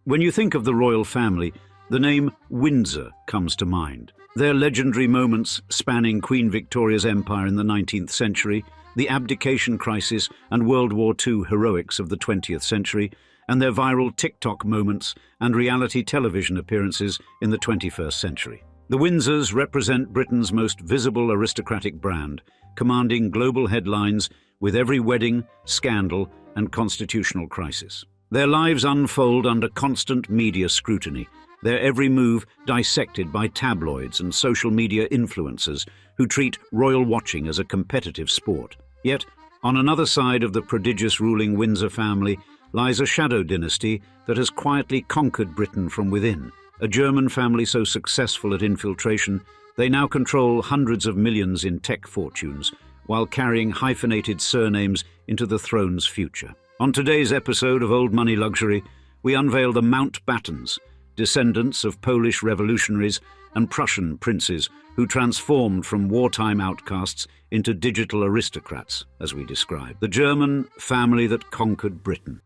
When you think of the royal family, the name Windsor comes to mind. Their legendary moments spanning Queen Victoria's empire in the 19th century, the abdication crisis and World War II heroics of the 20th century, and their viral TikTok moments and reality television appearances in the 21st century. The Windsors represent Britain's most visible aristocratic brand, commanding global headlines with every wedding, scandal, and constitutional crisis. Their lives unfold under constant media scrutiny, their every move dissected by tabloids and social media influencers who treat royal watching as a competitive sport. Yet, on another side of the prodigious ruling Windsor family lies a shadow dynasty that has quietly conquered Britain from within. A German family so successful at infiltration, they now control hundreds of millions in tech fortunes, while carrying hyphenated surnames into the throne's future. On today's episode of Old Money Luxury, we unveil the Mountbattens, descendants of Polish revolutionaries and Prussian princes who transformed from wartime outcasts into digital aristocrats, as we describe. The German family that conquered Britain.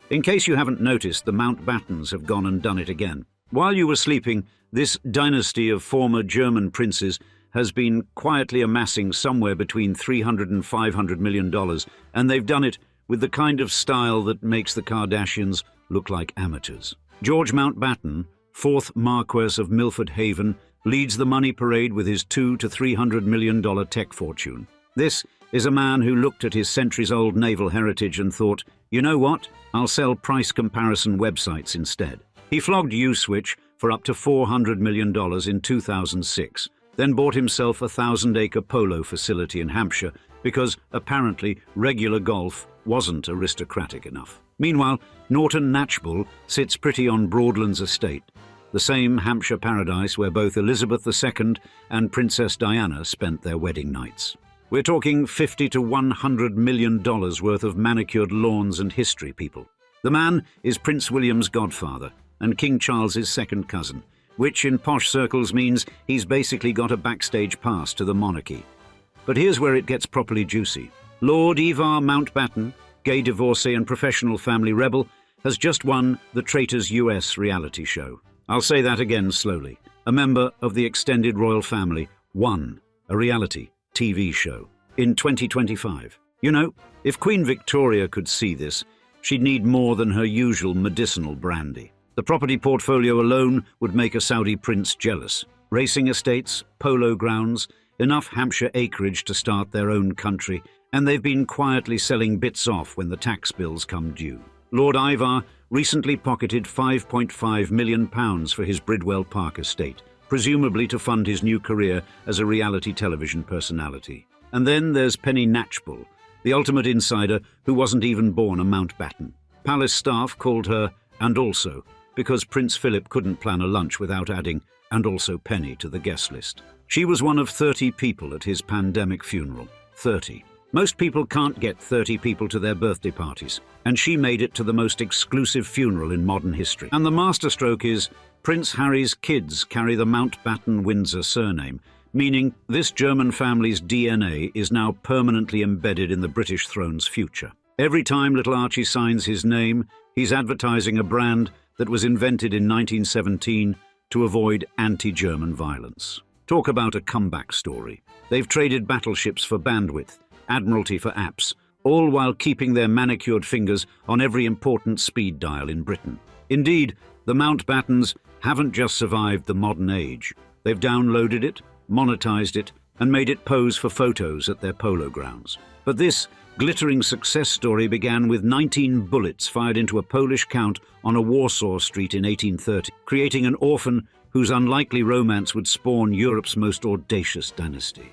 In case you haven't noticed, the Mountbattens have gone and done it again. While you were sleeping, this dynasty of former German princes has been quietly amassing somewhere between $300 and $500 million, and they've done it with the kind of style that makes the Kardashians look like amateurs. George Mountbatten, 4th Marquess of Milford Haven, leads the money parade with his $200 to $300 million tech fortune. This is a man who looked at his centuries-old naval heritage and thought, you know what, I'll sell price comparison websites instead. He flogged uSwitch for up to $400 million in 2006, then bought himself a thousand-acre polo facility in Hampshire because apparently regular golf wasn't aristocratic enough. Meanwhile, Norton Knatchbull sits pretty on Broadlands estate, the same Hampshire paradise where both Elizabeth II and Princess Diana spent their wedding nights. We're talking $50 to $100 million worth of manicured lawns and history, people. The man is Prince William's godfather and King Charles's second cousin, which in posh circles means he's basically got a backstage pass to the monarchy. But here's where it gets properly juicy. Lord Ivar Mountbatten, gay divorcee and professional family rebel, has just won the Traitors US reality show. I'll say that again slowly. A member of the extended royal family won a reality TV show in 2025. You know, if Queen Victoria could see this, she'd need more than her usual medicinal brandy. The property portfolio alone would make a Saudi prince jealous. Racing estates, polo grounds, enough Hampshire acreage to start their own country, and they've been quietly selling bits off when the tax bills come due. Lord Ivar recently pocketed £5.5 million for his Bridwell Park estate, presumably to fund his new career as a reality television personality. And then there's Penny Knatchbull, the ultimate insider who wasn't even born a Mountbatten. Palace staff called her "and also," because Prince Philip couldn't plan a lunch without adding "and also Penny" to the guest list. She was one of 30 people at his pandemic funeral. 30. Most people can't get 30 people to their birthday parties, and she made it to the most exclusive funeral in modern history. And the masterstroke is Prince Harry's kids carry the Mountbatten Windsor surname, meaning this German family's DNA is now permanently embedded in the British throne's future. Every time little Archie signs his name, he's advertising a brand that was invented in 1917 to avoid anti-German violence. Talk about a comeback story. They've traded battleships for bandwidth, admiralty for apps, all while keeping their manicured fingers on every important speed dial in Britain. Indeed, the Mountbattens haven't just survived the modern age. They've downloaded it, monetized it, and made it pose for photos at their polo grounds. But this glittering success story began with 19 bullets fired into a Polish count on a Warsaw street in 1830, creating an orphan whose unlikely romance would spawn Europe's most audacious dynasty.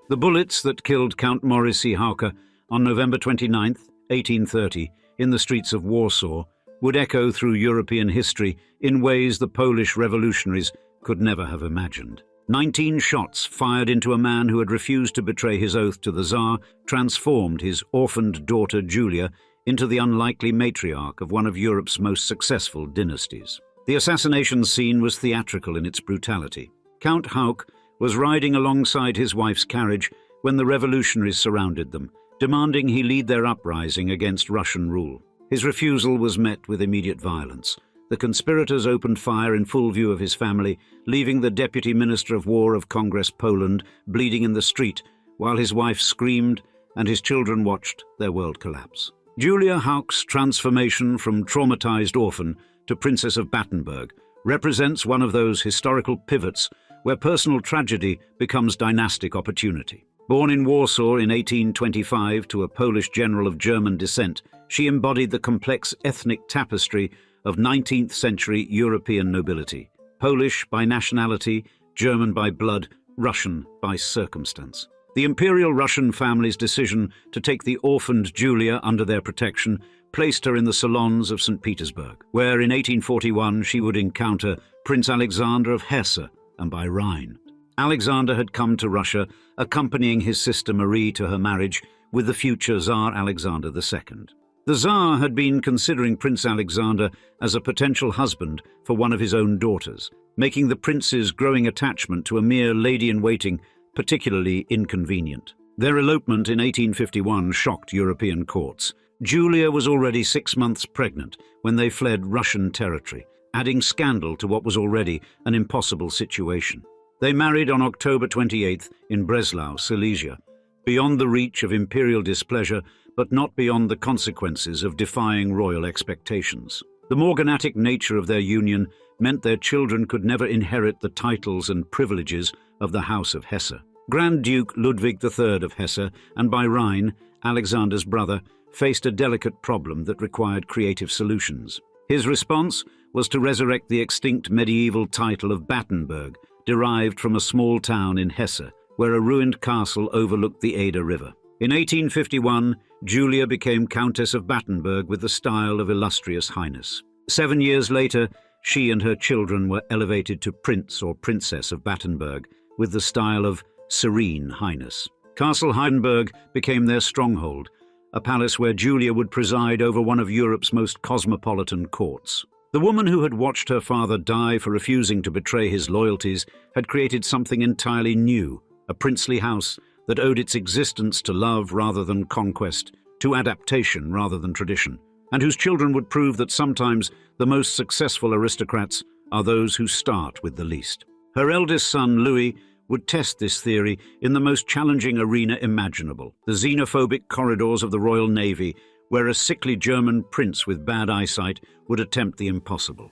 The bullets that killed Count Maurice Hauke on November 29, 1830, in the streets of Warsaw, would echo through European history in ways the Polish revolutionaries could never have imagined. 19 shots fired into a man who had refused to betray his oath to the Tsar transformed his orphaned daughter Julia into the unlikely matriarch of one of Europe's most successful dynasties. The assassination scene was theatrical in its brutality. Count Hauke was riding alongside his wife's carriage when the revolutionaries surrounded them, demanding he lead their uprising against Russian rule. His refusal was met with immediate violence. The conspirators opened fire in full view of his family, leaving the Deputy Minister of War of Congress Poland bleeding in the street, while his wife screamed and his children watched their world collapse. Julia Hauk's transformation from traumatized orphan to Princess of Battenberg represents one of those historical pivots where personal tragedy becomes dynastic opportunity. Born in Warsaw in 1825 to a Polish general of German descent, she embodied the complex ethnic tapestry of 19th-century European nobility. Polish by nationality, German by blood, Russian by circumstance. The Imperial Russian family's decision to take the orphaned Julia under their protection placed her in the salons of St. Petersburg, where in 1841 she would encounter Prince Alexander of Hesse and by Rhine. Alexander had come to Russia, accompanying his sister Marie to her marriage with the future Tsar Alexander II. The Tsar had been considering Prince Alexander as a potential husband for one of his own daughters, making the prince's growing attachment to a mere lady-in-waiting particularly inconvenient. Their elopement in 1851 shocked European courts. Julia was already 6 months pregnant when they fled Russian territory, adding scandal to what was already an impossible situation. They married on October 28th in Breslau, Silesia, beyond the reach of imperial displeasure, but not beyond the consequences of defying royal expectations. The morganatic nature of their union meant their children could never inherit the titles and privileges of the House of Hesse. Grand Duke Ludwig III of Hesse, and by Rhine, Alexander's brother, faced a delicate problem that required creative solutions. His response was to resurrect the extinct medieval title of Battenberg, derived from a small town in Hesse, where a ruined castle overlooked the Oder River. In 1851, Julia became Countess of Battenberg with the style of Illustrious Highness. 7 years later, she and her children were elevated to Prince or Princess of Battenberg with the style of Serene Highness. Castle Heidenberg became their stronghold, a palace where Julia would preside over one of Europe's most cosmopolitan courts. The woman who had watched her father die for refusing to betray his loyalties had created something entirely new, a princely house that owed its existence to love rather than conquest, to adaptation rather than tradition, and whose children would prove that sometimes the most successful aristocrats are those who start with the least. Her eldest son, Louis, would test this theory in the most challenging arena imaginable, the xenophobic corridors of the Royal Navy, where a sickly German prince with bad eyesight would attempt the impossible.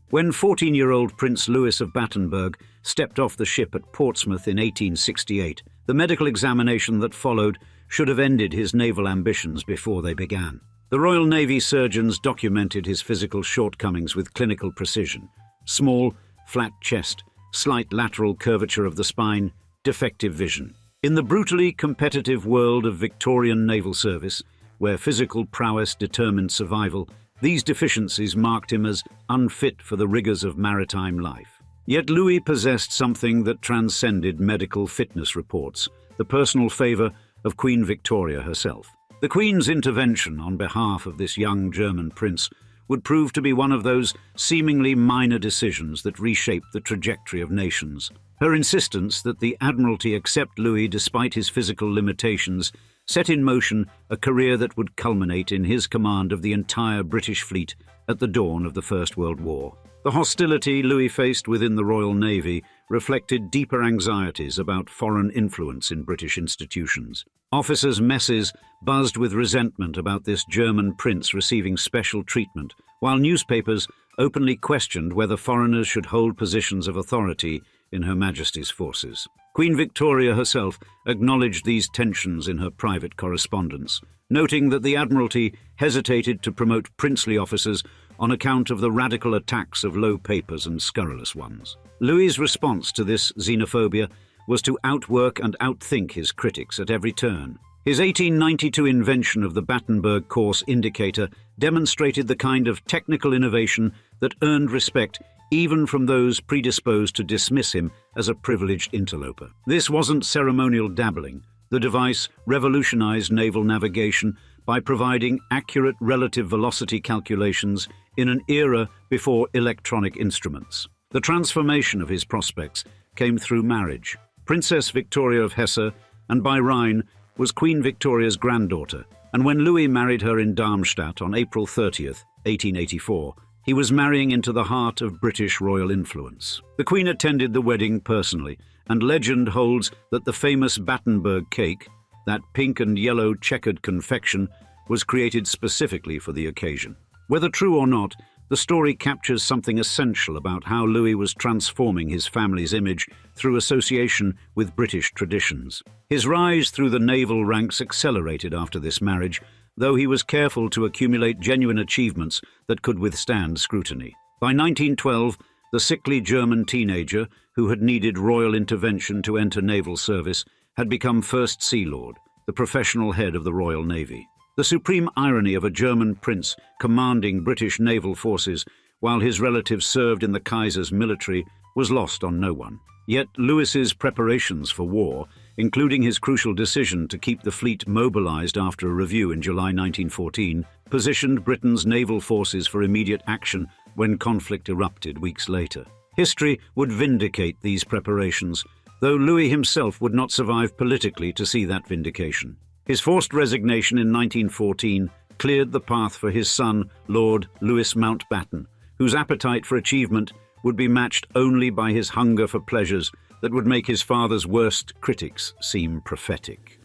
When 14-year-old Prince Louis of Battenberg stepped off the ship at Portsmouth in 1868, the medical examination that followed should have ended his naval ambitions before they began. The Royal Navy surgeons documented his physical shortcomings with clinical precision: small, flat chest, slight lateral curvature of the spine, defective vision. In the brutally competitive world of Victorian naval service, where physical prowess determined survival, these deficiencies marked him as unfit for the rigors of maritime life. Yet Louis possessed something that transcended medical fitness reports: the personal favour of Queen Victoria herself. The Queen's intervention on behalf of this young German prince would prove to be one of those seemingly minor decisions that reshape the trajectory of nations. Her insistence that the Admiralty accept Louis despite his physical limitations set in motion a career that would culminate in his command of the entire British fleet at the dawn of the First World War. The hostility Louis faced within the Royal Navy reflected deeper anxieties about foreign influence in British institutions. Officers' messes buzzed with resentment about this German prince receiving special treatment, while newspapers openly questioned whether foreigners should hold positions of authority in Her Majesty's forces. Queen Victoria herself acknowledged these tensions in her private correspondence, noting that the Admiralty hesitated to promote princely officers on account of the radical attacks of low papers and scurrilous ones. Louis's response to this xenophobia was to outwork and outthink his critics at every turn. His 1892 invention of the Battenberg course indicator demonstrated the kind of technical innovation that earned respect even from those predisposed to dismiss him as a privileged interloper. This wasn't ceremonial dabbling. The device revolutionized naval navigation by providing accurate relative velocity calculations in an era before electronic instruments. The transformation of his prospects came through marriage. Princess Victoria of Hesse, and by Rhine, was Queen Victoria's granddaughter, and when Louis married her in Darmstadt on April 30th, 1884, he was marrying into the heart of British royal influence. The Queen attended the wedding personally, and legend holds that the famous Battenberg cake, that pink and yellow checkered confection, was created specifically for the occasion. Whether true or not, the story captures something essential about how Louis was transforming his family's image through association with British traditions. His rise through the naval ranks accelerated after this marriage, though he was careful to accumulate genuine achievements that could withstand scrutiny. By 1912, the sickly German teenager, who had needed royal intervention to enter naval service, had become First Sea Lord, the professional head of the Royal Navy. The supreme irony of a German prince commanding British naval forces while his relatives served in the Kaiser's military was lost on no one. Yet Louis's preparations for war, including his crucial decision to keep the fleet mobilized after a review in July 1914, positioned Britain's naval forces for immediate action when conflict erupted weeks later. History would vindicate these preparations, though Louis himself would not survive politically to see that vindication. His forced resignation in 1914 cleared the path for his son, Lord Louis Mountbatten, whose appetite for achievement would be matched only by his hunger for pleasures that would make his father's worst critics seem prophetic.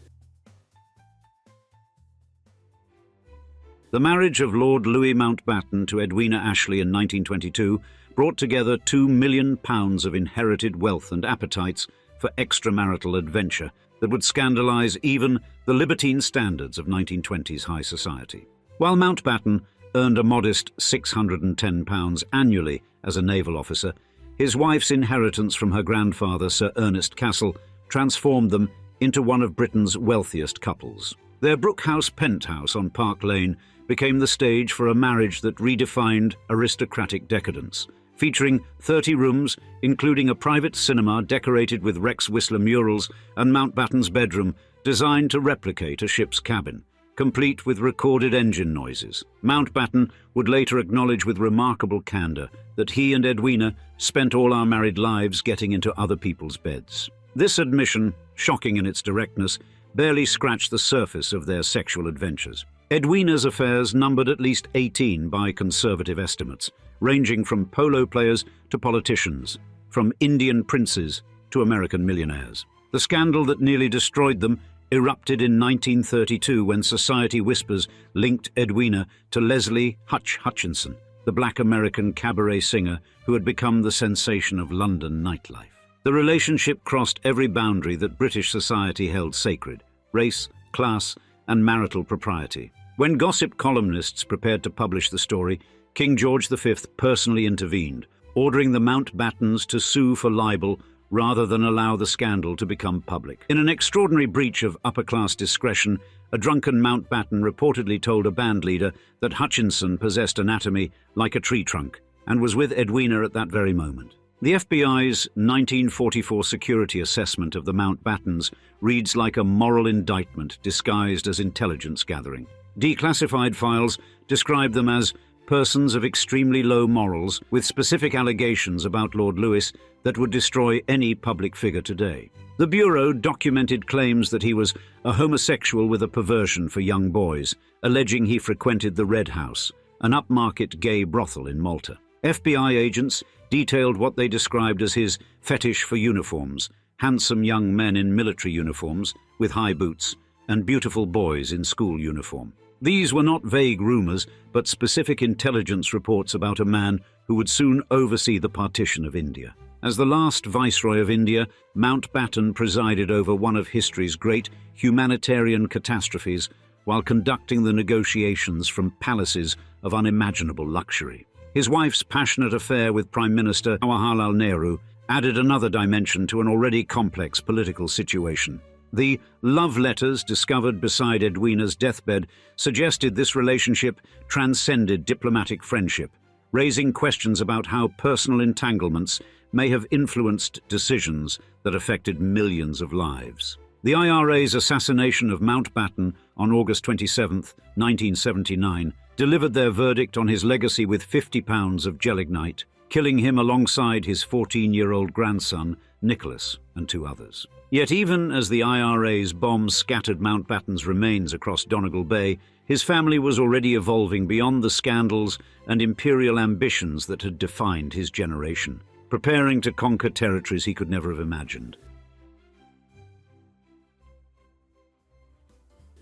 The marriage of Lord Louis Mountbatten to Edwina Ashley in 1922 brought together £2 million of inherited wealth and appetites for extramarital adventure that would scandalize even the libertine standards of 1920s high society. While Mountbatten earned a modest £610 annually as a naval officer, his wife's inheritance from her grandfather, Sir Ernest Cassel, transformed them into one of Britain's wealthiest couples. Their Brookhouse penthouse on Park Lane became the stage for a marriage that redefined aristocratic decadence, featuring 30 rooms, including a private cinema decorated with Rex Whistler murals and Mountbatten's bedroom designed to replicate a ship's cabin, complete with recorded engine noises. Mountbatten would later acknowledge with remarkable candor that he and Edwina spent all our married lives getting into other people's beds. This admission, shocking in its directness, barely scratched the surface of their sexual adventures. Edwina's affairs numbered at least 18 by conservative estimates, ranging from polo players to politicians, from Indian princes to American millionaires. The scandal that nearly destroyed them erupted in 1932 when Society Whispers linked Edwina to Leslie Hutchinson, the black American cabaret singer who had become the sensation of London nightlife. The relationship crossed every boundary that British society held sacred: race, class, and marital propriety. When gossip columnists prepared to publish the story, King George V personally intervened, ordering the Mountbattens to sue for libel rather than allow the scandal to become public. In an extraordinary breach of upper-class discretion, a drunken Mountbatten reportedly told a band leader that Hutchinson possessed anatomy like a tree trunk and was with Edwina at that very moment. The FBI's 1944 security assessment of the Mountbattens reads like a moral indictment disguised as intelligence gathering. Declassified files describe them as persons of extremely low morals with specific allegations about Lord Louis that would destroy any public figure today. The Bureau documented claims that he was a homosexual with a perversion for young boys, alleging he frequented the Red House, an upmarket gay brothel in Malta. FBI agents detailed what they described as his fetish for uniforms: handsome young men in military uniforms with high boots and beautiful boys in school uniform. These were not vague rumors, but specific intelligence reports about a man who would soon oversee the partition of India. As the last Viceroy of India, Mountbatten presided over one of history's great humanitarian catastrophes while conducting the negotiations from palaces of unimaginable luxury. His wife's passionate affair with Prime Minister Jawaharlal Nehru added another dimension to an already complex political situation. The love letters discovered beside Edwina's deathbed suggested this relationship transcended diplomatic friendship, raising questions about how personal entanglements may have influenced decisions that affected millions of lives. The IRA's assassination of Mountbatten on August 27, 1979, delivered their verdict on his legacy with £50 of gelignite, killing him alongside his 14-year-old grandson, Nicholas, and 2 others. Yet even as the IRA's bombs scattered Mountbatten's remains across Donegal Bay, his family was already evolving beyond the scandals and imperial ambitions that had defined his generation, preparing to conquer territories he could never have imagined.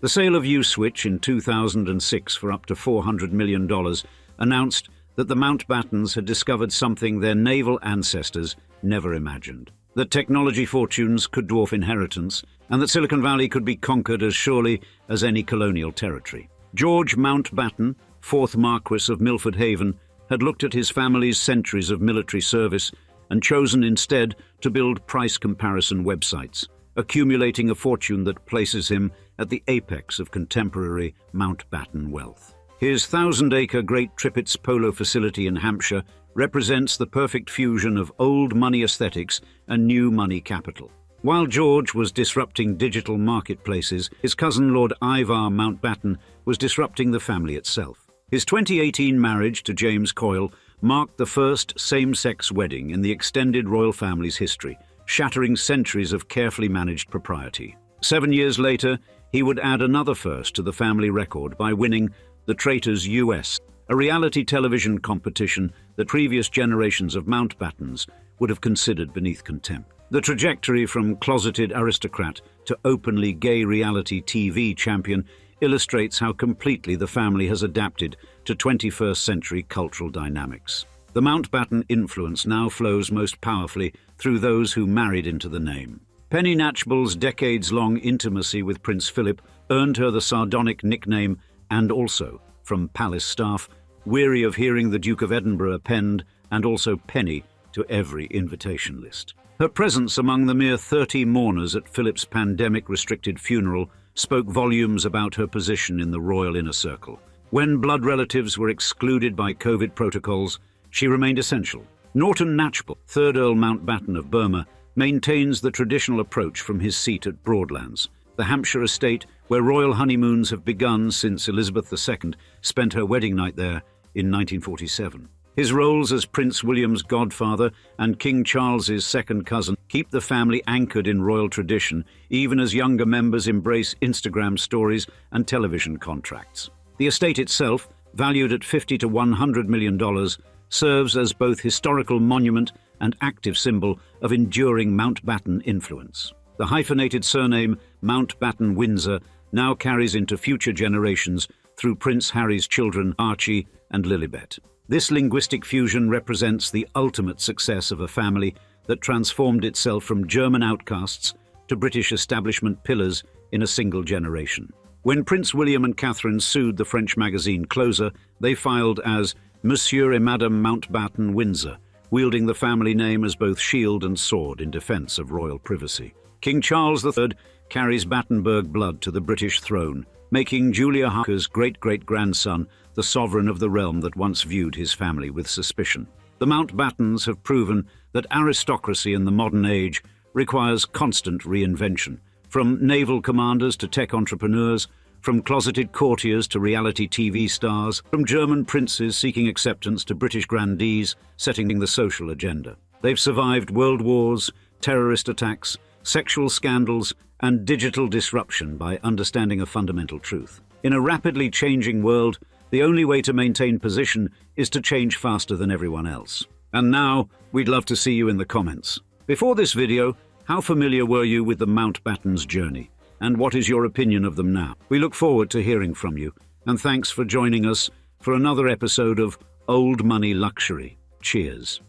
The sale of uSwitch in 2006 for up to $400 million announced that the Mountbattens had discovered something their naval ancestors never imagined: that technology fortunes could dwarf inheritance, and that Silicon Valley could be conquered as surely as any colonial territory. George Mountbatten, 4th Marquess of Milford Haven, had looked at his family's centuries of military service and chosen instead to build price comparison websites, accumulating a fortune that places him at the apex of contemporary Mountbatten wealth. His thousand-acre Great Trippett's polo facility in Hampshire represents the perfect fusion of old money aesthetics and new money capital. While George was disrupting digital marketplaces, his cousin Lord Ivar Mountbatten was disrupting the family itself. His 2018 marriage to James Coyle marked the first same-sex wedding in the extended royal family's history, shattering centuries of carefully managed propriety. 7 years later, he would add another first to the family record by winning The Traitors US, a reality television competition that previous generations of Mountbattens would have considered beneath contempt. The trajectory from closeted aristocrat to openly gay reality TV champion illustrates how completely the family has adapted to 21st century cultural dynamics. The Mountbatten influence now flows most powerfully through those who married into the name. Penny Knatchbull's decades-long intimacy with Prince Philip earned her the sardonic nickname "and also" from palace staff, weary of hearing the Duke of Edinburgh append "and also Penny" to every invitation list. Her presence among the mere 30 mourners at Philip's pandemic-restricted funeral spoke volumes about her position in the royal inner circle. When blood relatives were excluded by COVID protocols, she remained essential. Norton Knatchbull, 3rd Earl Mountbatten of Burma, maintains the traditional approach from his seat at Broadlands, the Hampshire estate where royal honeymoons have begun since Elizabeth II spent her wedding night there in 1947. His roles as Prince William's godfather and King Charles's second cousin keep the family anchored in royal tradition, even as younger members embrace Instagram stories and television contracts. The estate itself, valued at $50 to $100 million, serves as both historical monument and active symbol of enduring Mountbatten influence. The hyphenated surname Mountbatten Windsor now carries into future generations through Prince Harry's children Archie and Lilibet. This linguistic fusion represents the ultimate success of a family that transformed itself from German outcasts to British establishment pillars in a single generation. When Prince William and Catherine sued the French magazine Closer, they filed as Monsieur et Madame Mountbatten Windsor, wielding the family name as both shield and sword in defense of royal privacy. King Charles III carries Battenberg blood to the British throne, making Julia Harker's great-great-grandson the sovereign of the realm that once viewed his family with suspicion. The Mountbattens have proven that aristocracy in the modern age requires constant reinvention, from naval commanders to tech entrepreneurs, from closeted courtiers to reality TV stars, from German princes seeking acceptance to British grandees setting the social agenda. They've survived world wars, terrorist attacks, sexual scandals, and digital disruption by understanding a fundamental truth. In a rapidly changing world, the only way to maintain position is to change faster than everyone else. And now, we'd love to see you in the comments. Before this video, how familiar were you with the Mountbattens' journey? And what is your opinion of them now? We look forward to hearing from you, and thanks for joining us for another episode of Old Money Luxury. Cheers.